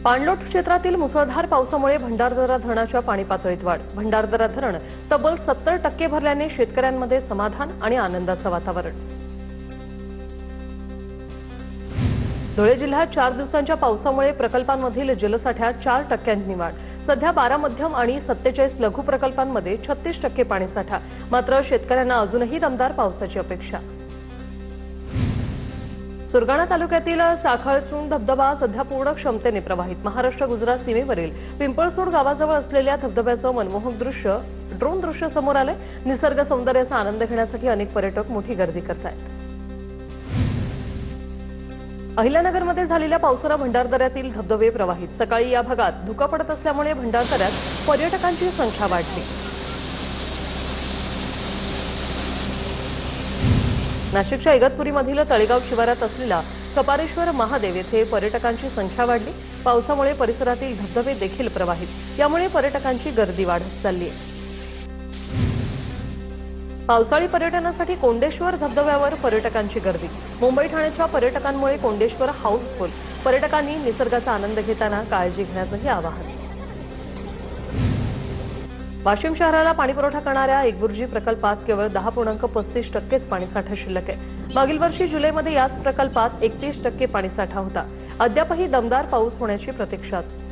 पाणलोट क्षेत्रातील मुसळधार पावसामुळे भंडारदरा धरणाच्या पाणी पातळीत वाढ। भंडारदरा धरण तब्बल 70% भरल्याने शेतकऱ्यांमध्ये समाधान आणि आनंदाचं वातावरण। धुळे जिल्ह्यात 4 दिवसांच्या पावसामुळे प्रकल्पांमधील जलसाठ्यात 4% वाढ। सध्या 12 मध्यम आणि 47 लघु प्रकल्पांमध्ये 36% पाणीसाठा। मात्र शेतकऱ्यांना अजूनही दमदार पावसाची अपेक्षा। सुरगाणा तालुक्यातील साखळचुंड धबधबा सध्या पूर्ण क्षमतेने प्रवाहित। महाराष्ट्र गुजरात सीमेवरील पिंपळसोड गावाजवळ असलेल्या धबधब्याचं मनमोहक दृश्य ड्रोन दृश्य समोर आले। निसर्ग सौंदर्याचा आनंद घेण्यासाठी अनेक पर्यटक मोठी गर्दी करतात। अहिल्यानगरमध्ये झालेल्या पावसाने भंडारदऱ्यातील धबधबे प्रवाहित। सकाळी या भागात धुकं पडत असल्यामुळे भंडारदऱ्यात पर्यटकांची संख्या वाढली। नाशिकच्या इगतपुरीमधील तळेगाव शिवारात असलेला कपारेश्वर महादेव येथे पर्यटकांची संख्या वाढली। पावसामुळे परिसरातील धबधबे देखील प्रवाहित। यामुळे पर्यटकांची गर्दी वाढत चालली आहे। पावसाळी पर्यटनासाठी कोंडेश्वर धबधब्यावर पर्यटकांची गर्दी। मुंबई ठाण्याच्या पर्यटकांमुळे कोंडेश्वर हाऊसफुल। पर्यटकांनी निसर्गाचा आनंद घेताना काळजी घेण्याचंही आवाहन। वाशिम शहराला पाणीपुरवठा करणाऱ्या एकबुर्जी प्रकल्पात केवळ 10.35% पाणीसाठा शिल्लक आहे। मागील वर्षी जुलैमध्ये याच प्रकल्पात 31% पाणीसाठा होता। अद्यापही दमदार पाऊस होण्याची प्रतीक्षाच।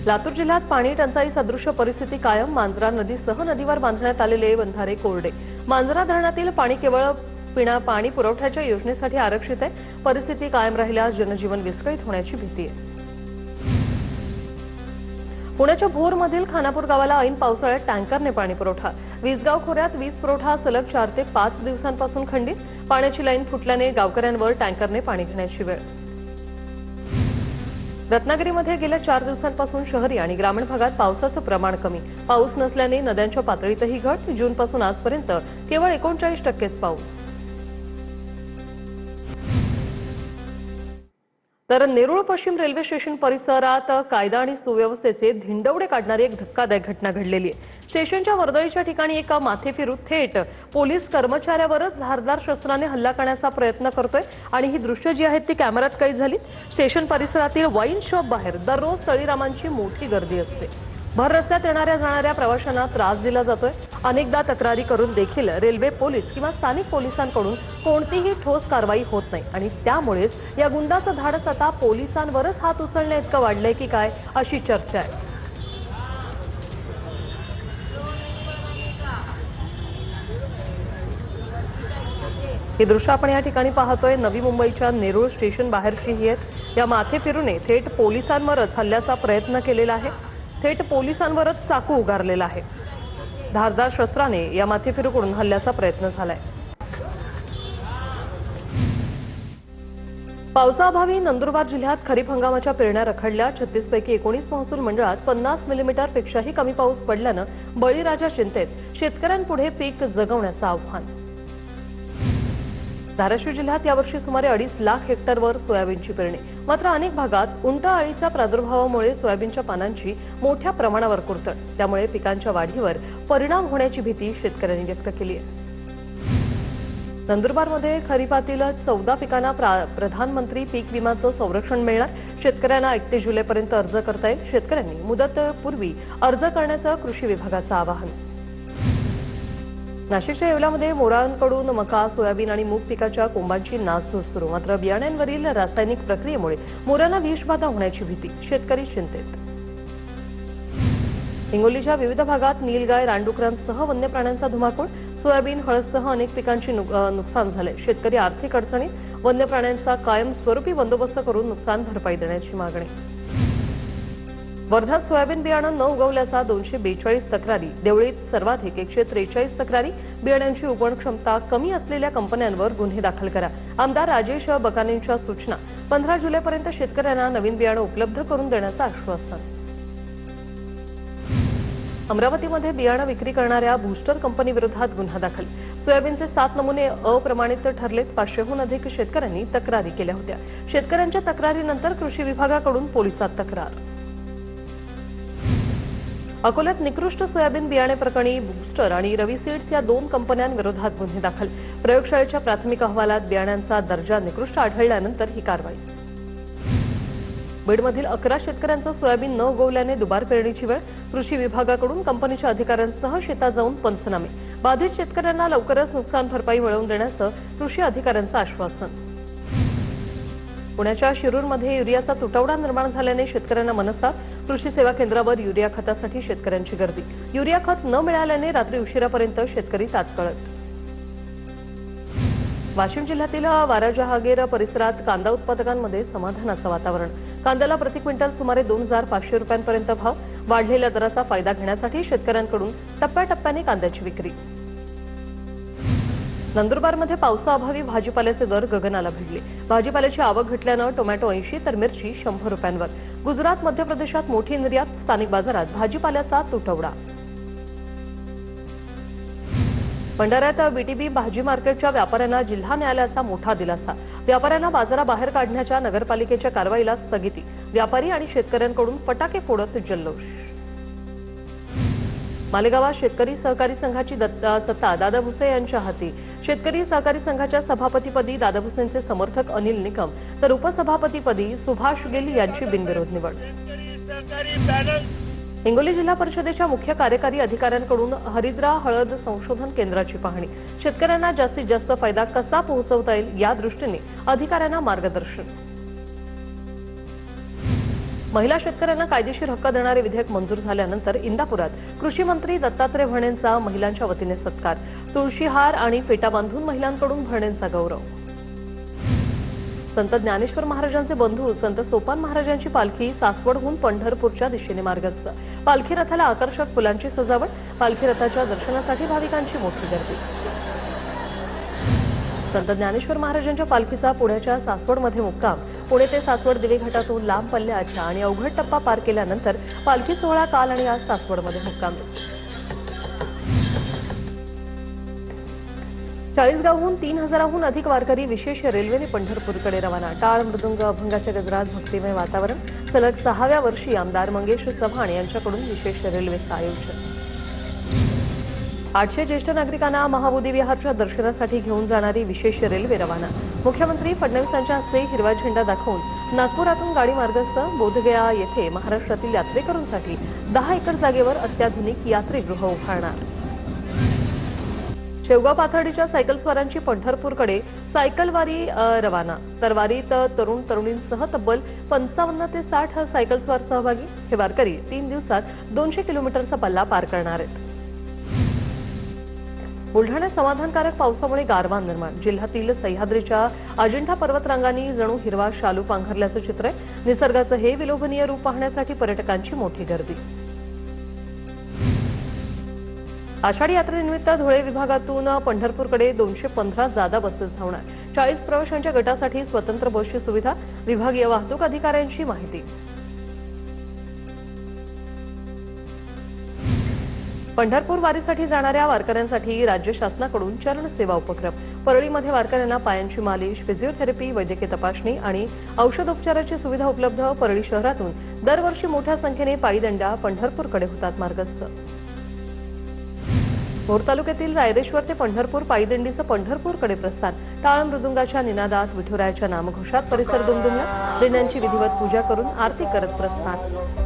लातूर जिल्ह्यात पाणी टंचाई सदृश परिस्थिती कायम। मांजरा नदीसह नदीवर बांधण्यात आलेले बंधारे कोरडे। मांजरा धरणातील पाणी केवळ पाणी पुरवठ्याच्या योजनेसाठी आरक्षित आहे। परिस्थिती कायम राहिल्यास जनजीवन विस्कळीत होण्याची भीती आहे। पुण्याच्या भोरमधील खानापूर गावाला ऐन पावसाळ्यात टँकरने पाणी पुरवठा। विसगाव खोऱ्यात वीज पुरवठा सलग 4 ते 5 दिवसांपासून खंडित। पाण्याची लाईन फुटल्याने गावकऱ्यांवर टँकरने पाणी घेण्याची वेळ। रत्नागिरीमध्ये गेल्या 4 दिवसांपासून शहरी आणि ग्रामीण भागात पावसाचं प्रमाण कमी। पाऊस नसल्याने नद्यांच्या पातळीतही घट। जूनपासून आजपर्यंत केवळ 39%च पाऊस। तर नेरूळ पश्चिम रेल्वे स्टेशन परिसरात कायदा आणि सुव्यवस्थेचे धिंडवडे काढणारी एक धक्कादायक घटना घडलेली आहे। स्टेशनच्या वर्दळीच्या ठिकाणी एक माथेफिरू थेट पोलीस कर्मचाऱ्यावरच धारदार शस्त्राने हल्ला करण्याचा प्रयत्न करतोय आणि ही दृश्य जी आहेत ती कॅमेऱ्यात कैद झाली। स्टेशन परिसरातील वाईन शॉप बाहेर दररोज तळीरामांची मोठी गर्दी असते। भर रस्त्यात येणाऱ्या जाणाऱ्या प्रवाशांना त्रास दिला जातोय। अनेकदा तक्रारी करून देखील रेल्वे पोलीस किंवा स्थानिक पोलिसांकडून कोणतीही ठोस कारवाई होत नाही आणि त्यामुळेच या गुंडाचं धाडस आता पोलिसांवरच हात उचलण्या इतकं वाढलंय की काय अशी चर्चा आहे। हे दृश्य आपण या ठिकाणी पाहतोय। नवी मुंबईच्या नेरूळ स्टेशन बाहेरची ही आहेत। या माथेफिरूने थेट पोलिसांवरच हल्ल्याचा प्रयत्न केलेला आहे। थेट पोलिसांवरच चाकू उगारलेला आहे। धारदार शस्त्राने या माथेफिरूकडून हल्ल्याचा प्रयत्न झालाय। पावसाअभावी नंदुरबार जिल्ह्यात खरीप हंगामाच्या पेरण्या रखडल्या। 36 पैकी 19 महसूल मंडळात 50 मिलीमीटरपेक्षाही कमी पाऊस पडल्यानं बळीराजा चिंतेत। शेतकऱ्यांपुढे पीक जगवण्याचं आव्हान। धाराशिव जिल्ह्यात यावर्षी सुमारे 2.5 लाख हेक्टरवर सोयाबीनची पेरणी। मात्र अनेक भागात उंटअळीच्या प्रादुर्भावामुळे सोयाबीनच्या पानांची मोठ्या प्रमाणावर कुरतड। त्यामुळे पिकांच्या वाढीवर परिणाम होण्याची भीती शेतकऱ्यांनी व्यक्त केली आहे। नंदुरबारमध्ये खरीपातील 14 पिकांना प्रधानमंत्री पीक विम्याचं संरक्षण मिळणार। शेतकऱ्यांना 31 जुलैपर्यंत अर्ज करता येईल। शेतकऱ्यांनी मुदतपूर्वी अर्ज करण्याचं कृषी विभागाचं आवाहन। नाशिकच्या येवल्यामध्ये मोरांकडून मका, सोयाबीन आणि मूग पिकाच्या कोंबांची नासधूस सुरू। मात्र बियाण्यांवरील रासायनिक प्रक्रियेमुळे मोरांना विषबाधा होण्याची भीती। शेतकरी चिंतेत। हिंगोलीच्या विविध भागात नीलगाय, रानडुकरांसह वन्य प्राण्यांचा धुमाकूळ। सोयाबीन, हळदसह अनेक पिकांची नुकसान झाले। शेतकरी आर्थिक अडचणीत। वन्य प्राण्यांचा कायमस्वरूपी बंदोबस्त करून नुकसान भरपाई देण्याची मागणी। वर्ध्यात सोयाबीन बियाणं न उगवल्याचा 242 तक्रारी। देवळीत सर्वाधिक 143 तक्रारी। बियाण्यांची उगवण क्षमता कमी असलेल्या कंपन्यांवर गुन्हे दाखल करा। आमदार राजेश बकानेंच्या सूचना। 15 जुलैपर्यंत शेतकऱ्यांना नवीन बियाणं उपलब्ध करून देण्याचं आश्वासन। अमरावतीमध्ये बियाणं विक्री करणाऱ्या बूस्टर कंपनीविरोधात गुन्हा दाखल। सोयाबीनचे 7 नमुने अप्रमाणित ठरलेत। 500हून अधिक शेतकऱ्यांनी तक्रारी केल्या होत्या। शेतकऱ्यांच्या तक्रारीनंतर कृषी विभागाकडून पोलिसात तक्रार। अकोल्यात निकृष्ट सोयाबीन बियाणे प्रकरणी बूस्टर आणि रवी सीड्स या 2 कंपन्यांविरोधात गुन्हे दाखल। प्रयोगशाळेच्या प्राथमिक अहवालात बियाण्यांचा दर्जा निकृष्ट आढळल्यानंतर ही कारवाई। बीडमधील 11 शेतकऱ्यांचं सोयाबीन न उगवल्याने दुबार पेरणीची वेळ. कृषी विभागाकडून कंपनीच्या अधिकाऱ्यांसह शेतात जाऊन पंचनामे. बाधित शेतकऱ्यांना लवकरच नुकसान भरपाई मिळवून देण्याचं कृषी अधिकाऱ्यांचं आश्वासन. पुण्याच्या शिरूरमध्ये युरियाचा तुटवडा निर्माण झाल्याने शेतकऱ्यांना मनस्ताप. कृषी सेवा केंद्रावर युरिया खतासाठी शेतकऱ्यांची गर्दी. युरिया खत न मिळाल्याने रात्री उशिरापर्यंत शेतकरी ताटकळत. वाशिम जिल्ह्यातील वारा जहागीर परिसरात कांदा उत्पादकांमध्ये समाधानाचं वातावरण. कांद्याला प्रति क्विंटल सुमारे 2,500 रुपयांपर्यंत भाव. वाढलेल्या दराचा फायदा घेण्यासाठी शेतकऱ्यांकडून टप्प्याटप्प्याने कांद्याची विक्री. नंदुरबारमध्ये पावसाअभावी भाजीपाल्याचे दर गगनाला भिडले. भाजीपाल्याची आवक घटल्यानं टोमॅटो 80 तर मिरची 100 रुपयांवर. गुजरात मध्य प्रदेशात मोठी निर्यात. स्थानिक बाजारात भाजीपाल्याचा तुटवडा. भंडाऱ्यात बीटीबी भाजी मार्केटच्या व्यापाऱ्यांना जिल्हा न्यायालयाचा मोठा दिलासा. व्यापाऱ्यांना बाजाराबाहेर काढण्याच्या नगरपालिकेच्या कारवाईला स्थगिती. व्यापारी आणि शेतकऱ्यांकडून फटाके फोडत जल्लोष. मालेगावात शेतकरी सहकारी संघाची सत्ता दादा भुसे यांच्या हाती. शेतकरी सहकारी संघाच्या सभापतीपदी दादा भुसेंचे समर्थक अनिल निकम तर उपसभापतीपदी सुभाष गिल यांची बिनविरोध निवड. हिंगोली जिल्हा परिषदेच्या मुख्य कार्यकारी अधिकाऱ्यांकडून हरिद्रा हळद संशोधन केंद्राची पाहणी. शेतकऱ्यांना जास्तीत जास्त फायदा कसा पोहोचवता येईल या दृष्टीने अधिकाऱ्यांना मार्गदर्शन. महिला शेतकऱ्यांना कायदेशीर हक्क देणारे विधेयक मंजूर झाल्यानंतर इंदापुरात कृषी मंत्री दत्तात्रय भरणेंचा महिलांच्या वतीने सत्कार. तुळशीहार आणि फेटा बांधून महिलांकडून भरणेंचा गौरव. संत ज्ञानेश्वर महाराजांचे बंधू संत सोपान महाराजांची पालखी सासवडहून पंढरपूरच्या दिशेने मार्गस्थ. पालखी रथाला आकर्षक फुलांची सजावट. पालखी रथाच्या दर्शनासाठी भाविकांची मोठी गर्दी. संत ज्ञानेश्वर महाराजांच्या पालखीचा पुण्याच्या सासवडमध्ये मुक्काम. पुणे ते सासवड दिवे घाटातून लांब पल्ल्याच्या आणि अवघड टप्पा पार केल्यानंतर पालखी सोहळा काल आणि आज सासवडमध्ये मुक्काम. चाळीसगावहून 3,000हून अधिक वारकरी विशेष रेल्वेने पंढरपूरकडे रवाना. टाळ मृदुंग अभंगाच्या गजरात भक्तिमय वातावरण. सलग 6व्या वर्षी आमदार मंगेश चव्हाण यांच्याकडून विशेष रेल्वेचं आयोजन. 800 ज्येष्ठ नागरिकांना महाबोधी विहारच्या दर्शनासाठी घेऊन जाणारी विशेष रेल्वे रवाना. मुख्यमंत्री फडणवीसांच्या हस्ते हिरवा झेंडा दाखवून नागपुरातून गाडी मार्गस्थ. बोधगया येथे महाराष्ट्रातील यात्रेकरूंसाठी 10 एकर जागेवर अत्याधुनिक यात्रीगृह उभारणार. शेवगाव पाथर्डीच्या सायकलस्वारांची पंढरपूरकडे सायकलवारी रवाना. तर वारीत तरुण तरुणींसह तब्बल 55 ते 60 सायकलस्वार सहभागी. हे वारकरी 3 दिवसात 200 किलोमीटरचा पल्ला पार करणार आहेत. बुलढाण्यात समाधानकारक पावसामुळे गारवा निर्माण. जिल्ह्यातील सह्याद्रीच्या अजिंठा पर्वतरांगांनी जणू हिरवा शालू पांघरल्याचं चित्र आहे. निसर्गाचं हे विलोभनीय रूप पाहण्यासाठी पर्यटकांची मोठी गर्दी. आषाढी यात्रेनिमित्त धुळे विभागातून पंढरपूरकडे 215 जादा बसेस धावणार. 40 प्रवाशांच्या गटासाठी स्वतंत्र बसची सुविधा. विभागीय वाहतूक अधिकाऱ्यांची माहिती. पंढरपूर वारीसाठी जाणाऱ्या वारकऱ्यांसाठी राज्य शासनाकडून चरण सेवा उपक्रम. परळीमध्ये वारकऱ्यांना पायांची मालिश, फिजिओथेरपी, वैद्यकीय तपासणी आणि औषधोपचाराची सुविधा उपलब्ध. परळी शहरातून दरवर्षी मोठ्या संख्येने पायीदंड्या पंढरपूरकडे होतात मार्गस्थ. भोर तालुक्यातील रायरेश्वर ते पंढरपूर पायीदिंडीचं पंढरपूरकडे प्रस्थान. टाळ मृदुंगाच्या निनादात विठुरायाच्या नामघोषात परिसर दुमदुमला. दिंड्यांची विधिवत पूजा करून आरती करत प्रस्थान.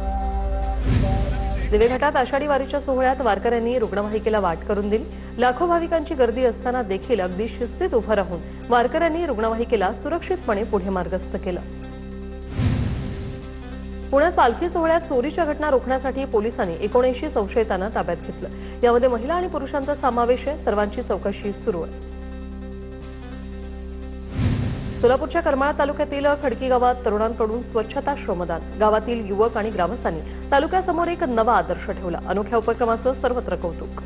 दिवेघाटात आषाढी वारीच्या सोहळ्यात वारकऱ्यांनी रुग्णवाहिकेला वाट करून दिली. लाखो भाविकांची गर्दी असताना देखील अगदी शिस्तीत उभं राहून वारकऱ्यांनी रुग्णवाहिकेला सुरक्षितपणे पुढे मार्गस्थ केलं. पुण्यात पालखी सोहळ्यात चोरीच्या घटना रोखण्यासाठी पोलिसांनी 79 संशयितांना ताब्यात घेतलं. यामध्ये महिला आणि पुरुषांचा समावेश आहे. सर्वांची चौकशी सुरू आहे. सोलापूरच्या करमाळा तालुक्यातील खडकी गावात तरुणांकडून स्वच्छता श्रमदान. गावातील युवक आणि ग्रामस्थांनी तालुक्यासमोर एक नवा आदर्श ठेवला. अनोख्या उपक्रमाचं सर्वत्र कौतुक.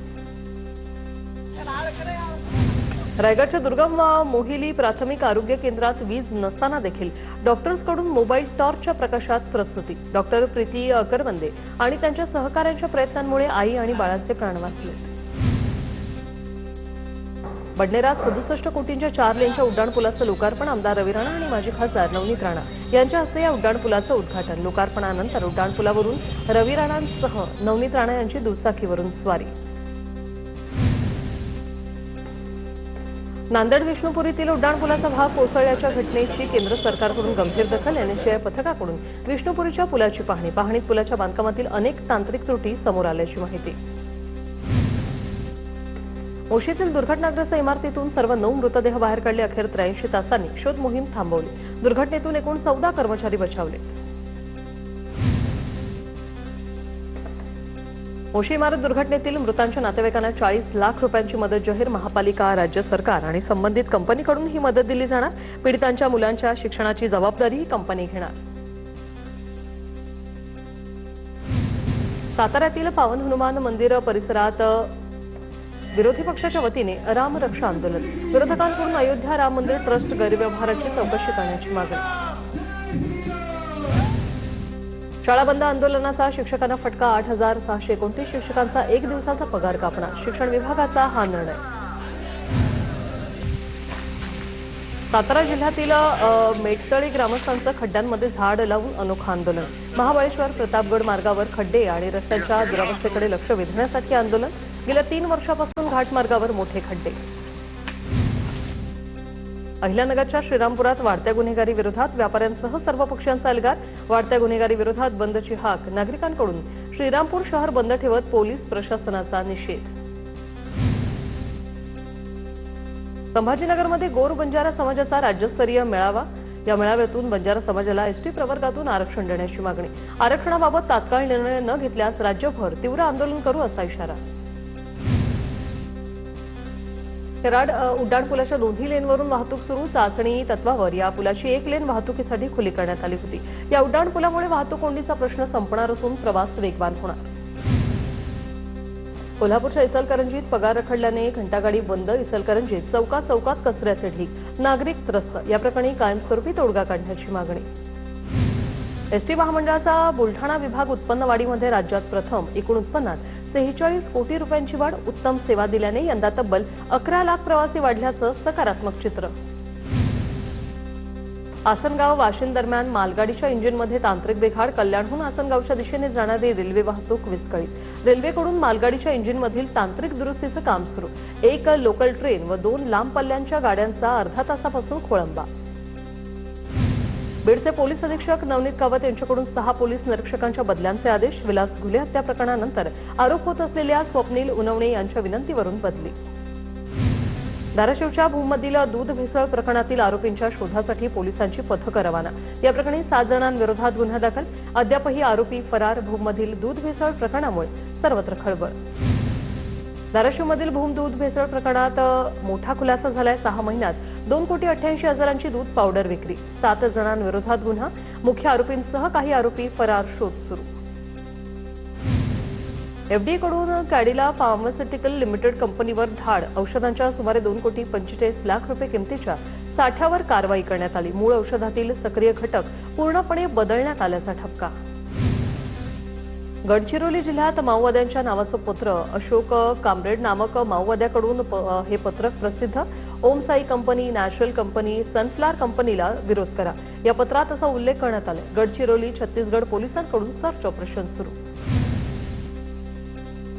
रायगडच्या दुर्गम मोहिली प्राथमिक आरोग्य केंद्रात वीज नसताना देखील डॉक्टर्सकडून मोबाईल टॉर्चच्या प्रकाशात प्रसूती. डॉक्टर प्रीती करवंदे आणि त्यांच्या सहकाऱ्यांच्या प्रयत्नांमुळे आई आणि बाळाचे प्राण वाचलेत. बडनेरात 67 कोटींच्या 4 लेनच्या उड्डाणपुलाचं लोकार्पण. आमदार रवी राणा आणि माजी खासदार नवनीत राणा यांच्या हस्ते या उड्डाणपुलाचं उद्घाटन. लोकार्पणानंतर उड्डाणपुलावरून रवी राणांसह नवनीत राणा यांची दुचाकीवरून स्वारी. नांदेड विष्णुपुरीतील उड्डाणपुलाचा भाग कोसळल्याच्या घटनेची केंद्र सरकारकडून गंभीर दखल. एनएचएआय पथकाकडून विष्णुपुरीच्या पुलाची पाहणीत पुलाच्या बांधकामातील अनेक तांत्रिक त्रुटी समोर आल्याची माहिती. मोशीतील दुर्घटनाग्रस्त इमारतीतून सर्व 9 मृतदेह बाहेर काढले. अखेर 83 तासांनी शोध मोहीम थांबवली. दुर्घटनेतून एकूण 14 कर्मचारी बचावलेत. मोशी इमारत दुर्घटनेतील मृतांच्या नातेवाईकांना 40 लाख रुपयांची मदत जाहीर. महापालिका, राज्य सरकार आणि संबंधित कंपनीकडून ही मदत दिली जाणार. पीडितांच्या मुलांच्या शिक्षणाची जबाबदारी ही कंपनी घेणार. साताऱ्यातील पावन हनुमान मंदिर परिसरात विरोधी पक्षाच्या वतीने राम रक्षा आंदोलन. विरोधकांकडून अयोध्या राम मंदिर ट्रस्ट गैरव्यवहाराची चौकशी करण्याची मागणी. शाळा बंद आंदोलनाचा शिक्षकांना फटका. 8,629 शिक्षकांचा 1 दिवसाचा पगार कापणार. शिक्षण विभागाचा हा निर्णय. सातारा जिल्ह्यातील मेटतळी ग्रामस्थांचं खड्ड्यांमध्ये झाड लावून अनोखं आंदोलन. महाबळेश्वर प्रतापगड मार्गावर खड्डे आणि रस्त्यांच्या दुरावस्थेकडे लक्ष वेधण्यासाठी आंदोलन. गेल्या 3 वर्षापासून घाटमार्गावर मोठे खड्डे. अहिल्यानगरच्या श्रीरामपुरात वाढत्या गुन्हेगारी विरोधात व्यापाऱ्यांसह सर्व पक्षांचा एल्गार. वाढत्या गुन्हेगारी विरोधात बंदची हाक. नागरिकांकडून श्रीरामपूर शहर बंद ठेवत पोलीस प्रशासनाचा निषेध. संभाजीनगरमध्ये गोर बंजारा समाजाचा राज्यस्तरीय मेळावा. या मेळाव्यातून बंजारा समाजाला एसटी प्रवर्गातून आरक्षण देण्याची मागणी. आरक्षणाबाबत तात्काळ निर्णय न घेतल्यास राज्यभर तीव्र आंदोलन करू असा इशारा. कराड उड्डाणपुलाच्या दोन्ही लेनवरून वाहतूक सुरू. चाचणी तत्वावर या पुलाची 1 लेन वाहतुकीसाठी खुली करण्यात आली होती. या उड्डाणपुलामुळे वाहतूक कोंडीचा प्रश्न संपणार असून प्रवास वेगवान होणार. कोल्हापूरच्या इचलकरंजीत पगार रखडल्याने घंटागाडी बंद. इचलकरंजीत चौकात कचऱ्याचे ढीग. नागरिक त्रस्त. या प्रकरणी कायमस्वरूपी तोडगा काढण्याची मागणी. एसटी महामंडळाचा बुलढाणा विभाग उत्पन्नवाढीमध्ये राज्यात प्रथम. एकूण उत्पन्नात 46 कोटी रुपयांची वाढ. उत्तम सेवा दिल्याने यंदा तब्बल 11 लाख प्रवासी वाढल्याचं सकारात्मक चित्र. आसनगाव वाशिम दरम्यान मालगाडीच्या इंजिनमध्ये तांत्रिक बिघाड. कल्याणहून आसनगावच्या दिशेने जाणारी रेल्वे वाहतूक विस्कळीत. रेल्वेकडून मालगाडीच्या इंजिनमधील तांत्रिक दुरुस्तीचं काम सुरू. 1 लोकल ट्रेन व 2 लांब पल्ल्यांच्या गाड्यांचा अर्धा तासापासून खोळंबा. बीडचे पोलीस अधीक्षक नवनीत कावत यांच्याकडून 6 पोलीस निरीक्षकांच्या बदल्यांचे आदेश. विलास घुले हत्या प्रकरणानंतर आरोप होत असलेल्या स्वप्नील उनवणे यांच्या विनंतीवरून बदली. धाराशिवच्या भूममधील दूध भेसळ प्रकरणातील आरोपींच्या शोधासाठी पोलिसांची पथकं रवाना. या प्रकरणी 7 जणांविरोधात गुन्हा दाखल. अद्यापही आरोपी फरार. भूममधील दूध भेसळ प्रकरणामुळे सर्वत्र खळबळ. धाराशिवमधील भूम दूध भेसळ प्रकरणात मोठा खुलासा झालाय. 6 महिन्यात 2,88,00,000ची दूध पावडर विक्री. 7 जणांविरोधात गुन्हा. मुख्य आरोपींसह काही आरोपी फरार. शोध सुरू. एफडीकडून कॅडिला फार्मास्युटिकल लिमिटेड कंपनीवर धाड. औषधांच्या सुमारे 2,45,00,000 रुपये किमतीच्या साठ्यावर कारवाई करण्यात आली. मूळ औषधातील सक्रिय घटक पूर्णपणे बदलण्यात आल्याचा ठपका. गडचिरोली जिल्ह्यात माओवाद्यांच्या नावाचं पत्र. अशोक कामरेड नामक माओवाद्याकडून हे पत्रक प्रसिद्ध. Om Sai company, national company, sunflower कंपनीला विरोध करा. या पत्रात असा उल्लेख करण्यात आला. गडचिरोली छत्तीसगड पोलिसांकडून सर्च ऑपरेशन सुरू.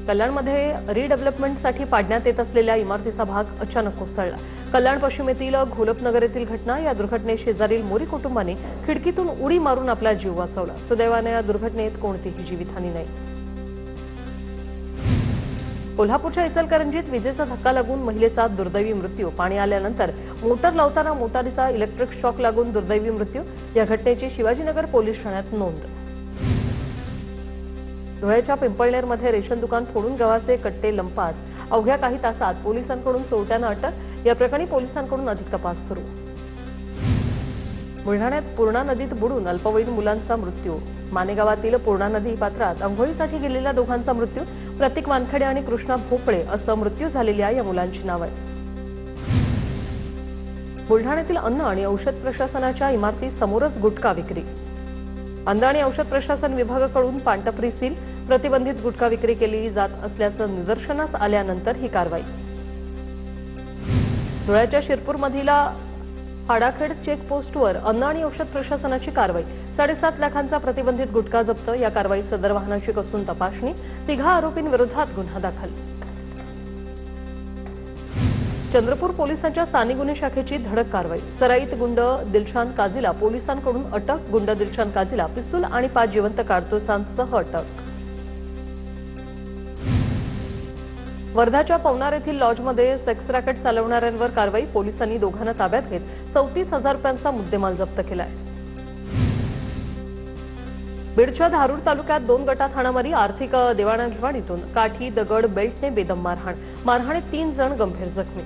कल्याणमध्ये रिडेव्हलपमेंटसाठी पाडण्यात येत असलेल्या इमारतीचा भाग अचानक कोसळला. कल्याण पश्चिमेतील घोलपनगर येथील घटना. या दुर्घटनेत शेजारील मोरी कुटुंबाने खिडकीतून उडी मारून आपला जीव वाचवला. सुदैवाने या दुर्घटनेत कोणतीही जीवितहानी नाही. कोल्हापूरच्या इचलकरंजीत विजेचा धक्का लागून महिलेचा दुर्दैवी मृत्यू. पाणी आल्यानंतर मोटर लावताना मोटारीचा इलेक्ट्रिक शॉक लागून दुर्दैवी मृत्यू. या घटनेची शिवाजीनगर पोलीस ठाण्यात नोंद. धुळ्याच्या पिंपळनेरमध्ये रेशन दुकान फोडून गव्हाचे कट्टे लंपास. अवघ्या काही तासात पोलिसांकडून चोरट्यानं अटक. या प्रकरणी पोलिसांकडून अधिक तपास सुरू. बुलढाण्यात पूर्णा नदीत बुडून अल्पवयीन मुलांचा मृत्यू. मानेगावातील पूर्णा नदी पात्रात अंघोळीसाठी गेलेल्या दोघांचा मृत्यू. प्रतीक वानखेडे आणि कृष्णा भोपळे असं मृत्यू झालेल्या या मुलांची नावं आहेत. बुलढाण्यातील अन्न आणि औषध प्रशासनाच्या इमारती समोरच गुटखा विक्री. अन्न आणि औषध प्रशासन विभागाकडून पानटपरी सील. प्रतिबंधित गुटखा विक्री केली जात असल्याचं निदर्शनास आल्यानंतर ही कारवाई. धुळ्याच्या शिरपूरमधील हाडाखेड चेकपोस्टवर अन्न आणि औषध प्रशासनाची कारवाई. 7.5 लाखांचा प्रतिबंधित गुटखा जप्त. या कारवाईत सदर वाहनाची कसून तपासणी. 3 आरोपींविरोधात गुन्हा दाखल. चंद्रपूर पोलिसांच्या स्थानिक गुन्हे शाखेची धडक कारवाई. सराईत गुंड दिलशान काझीला पोलिसांकडून अटक. गुंड दिलशान काझीला पिस्तूल आणि 5 जिवंत कारतुसांसह अटक. वर्धाच्या पवनार येथील लॉजमध्ये सेक्स रॅकेट चालवणाऱ्यांवर कारवाई. पोलिसांनी दोघांना ताब्यात घेत 34,000 रुपयांचा मुद्देमाल जप्त केलाय. बीडच्या धारूर तालुक्यात 2 गटात हाणामारी. आर्थिक देवाणघेवाणीतून काठी, दगड, बेल्टने बेदम मारहाण. मारहाणीत 3 जण गंभीर जखमी.